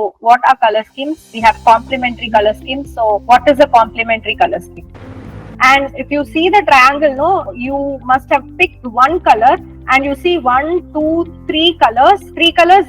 So what are color schemes? We have complementary color schemes. So what is a complementary color scheme? And if you see the triangle, no, you must have picked one color, and you see 1, 2, 3 colors. 3 colors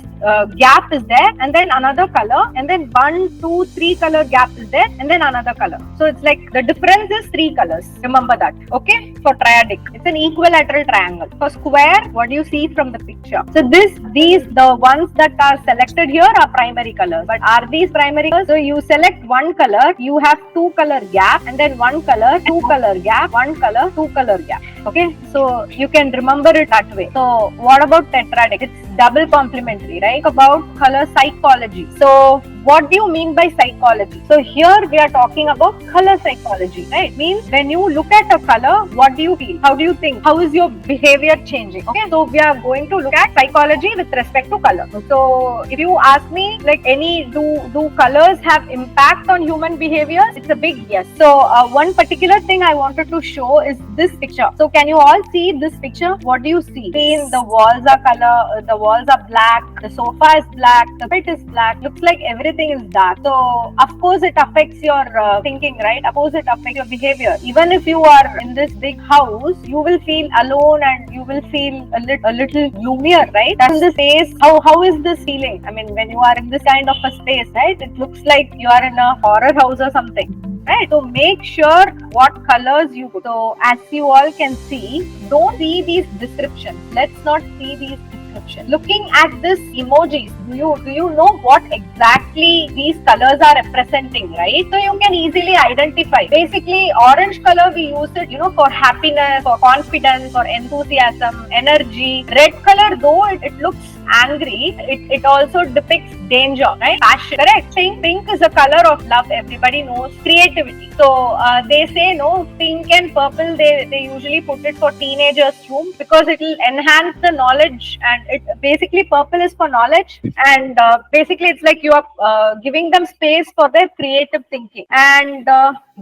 gap is there, and then another color, and then 1, 2, 3 color gap is there, and then another color. So it's like the difference is 3 colors. Remember that, okay? For triadic, it's an equilateral triangle. For square, what do you see from the picture? So the ones that are selected here are primary colors. But are these primary colors? So you select one color, you have 2 color gap, and then one color, 2 color gap, one color, 2 color gap. Okay, so you can remember it that way. So what about tetradic? It's double complementary, right? About color psychology. So what do you mean by psychology? So here we are talking about color psychology, right? Means when you look at a color, what do you feel? How do you think? How is your behavior changing? Okay, so we are going to look at psychology with respect to color. So if you ask me, like do colors have impact on human behavior? It's a big yes. So one particular thing I wanted to show is this picture. So can you all see this picture? What do you see? The walls are color, the walls are black, the sofa is black, the bed is black. Looks like everything is dark. So of course it affects your thinking, right? Of course it affects your behavior. Even if you are in this big house, you will feel alone and you will feel a little gloomier, right? That's the space. How is this feeling? I mean, when you are in this kind of a space, right? It looks like you are in a horror house or something. Right, so make sure what colors you put. So as you all can see, don't see these descriptions. Let's not see these descriptions. Looking at this emojis, do you know what exactly these colors are representing, right? So you can easily identify. Basically, orange color we use it, for happiness, for confidence, for enthusiasm, energy. Red color, though it looks angry, it also depicts danger, right? Passion, correct? Pink is a color of love. Everybody knows. Creativity. So they say no, pink and purple, they usually put it for teenagers' room because it will enhance the knowledge, and it basically purple is for knowledge, and basically it's like you are giving them space for their creative thinking. And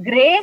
gray,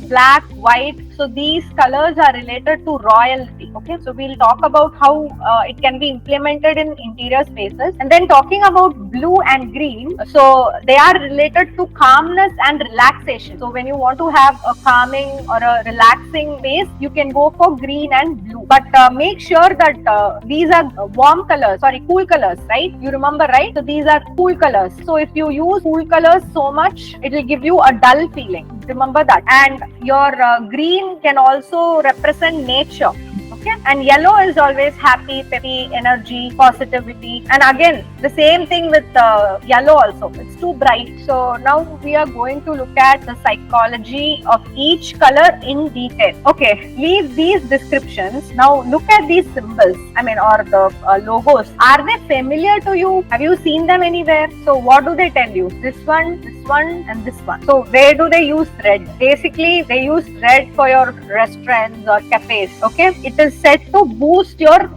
black, white. So these colors are related to royalty. Okay, so we'll talk about how it can be implemented in interior spaces. And then talking about blue and green, so they are related to calmness and relaxation. So when you want to have a calming or a relaxing space, you can go for green and blue. But make sure that these are cool colors, right? You remember, right? So these are cool colors. So if you use cool colors so much, it will give you a dull feeling. Remember that. And your green can also represent nature. Okay, and yellow is always happy, peppy, energy, positivity. And again, the same thing with yellow also. It's too bright. So now we are going to look at the psychology of each color in detail. Okay, leave these descriptions. Now look at these symbols. Or the logos. Are they familiar to you? Have you seen them anywhere? So what do they tell you? This one, and this one. So where do they use red? Basically, they use red for your restaurants or cafes. Okay, it is said to boost your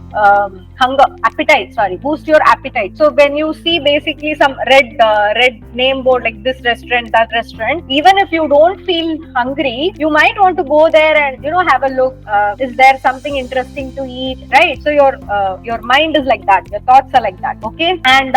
boost your appetite. So when you see basically some red name board like this restaurant, that restaurant, even if you don't feel hungry, you might want to go there and have a look. Is there something interesting to eat, right? So your mind is like that, your thoughts are like that. Okay, and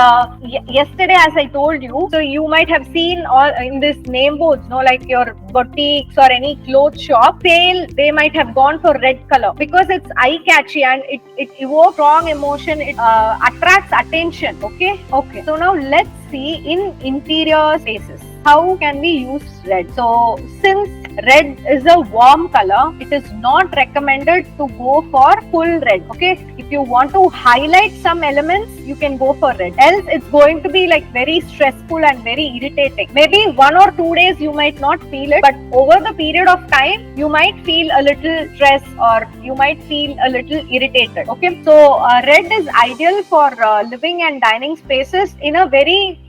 yesterday, as I told you, so you might have seen all in this name boards, like your boutiques or any clothes shop sale, they might have gone for red color because it's eye catchy and it evokes strong emotion. It attracts attention. Okay. So now let's see in interior spaces, how can we use red? So since red is a warm color, it is not recommended to go for full red. Okay, if you want to highlight some elements, you can go for red. Else it's going to be like very stressful and very irritating. Maybe 1 or 2 days you might not feel it, but over the period of time you might feel a little stress or you might feel a little irritated. Okay, so red is ideal for living and dining spaces in a very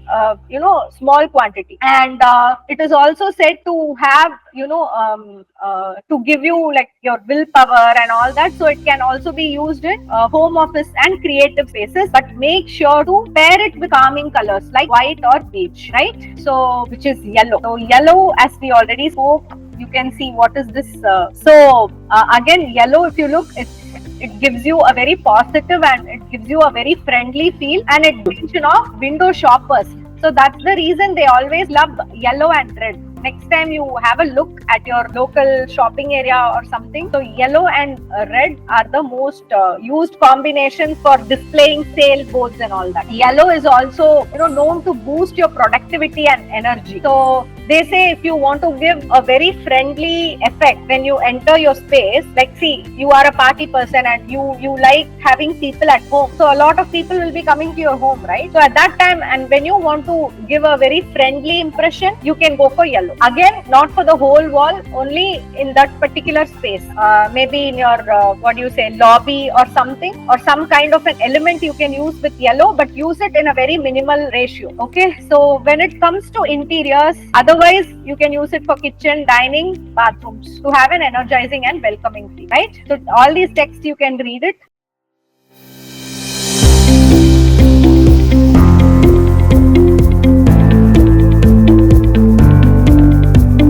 small quantity, and it is also said to have to give you like your willpower and all that. So it can also be used in home office and creative spaces, but make sure to pair it with calming colors like white or beige, right? So which is yellow. So yellow, as we already spoke, you can see what is this. Again, yellow, if you look, it gives you a very positive and it gives you a very friendly feel, and it attention of window shoppers. So that's the reason they always love yellow and red. Next time you have a look at your local shopping area or something, so yellow and red are the most used combinations for displaying sale boards and all that. Yellow is also, known to boost your productivity and energy. So they say if you want to give a very friendly effect when you enter your space, like see, you are a party person and you like having people at home. So a lot of people will be coming to your home, right? So at that time, and when you want to give a very friendly impression, you can go for yellow. Again, not for the whole wall, only in that particular space. Maybe in your, lobby or something, or some kind of an element you can use with yellow, but use it in a very minimal ratio. Okay, so when it comes to interiors, otherwise you can use it for kitchen, dining, bathrooms to have an energizing and welcoming feel, right? So all these texts you can read it.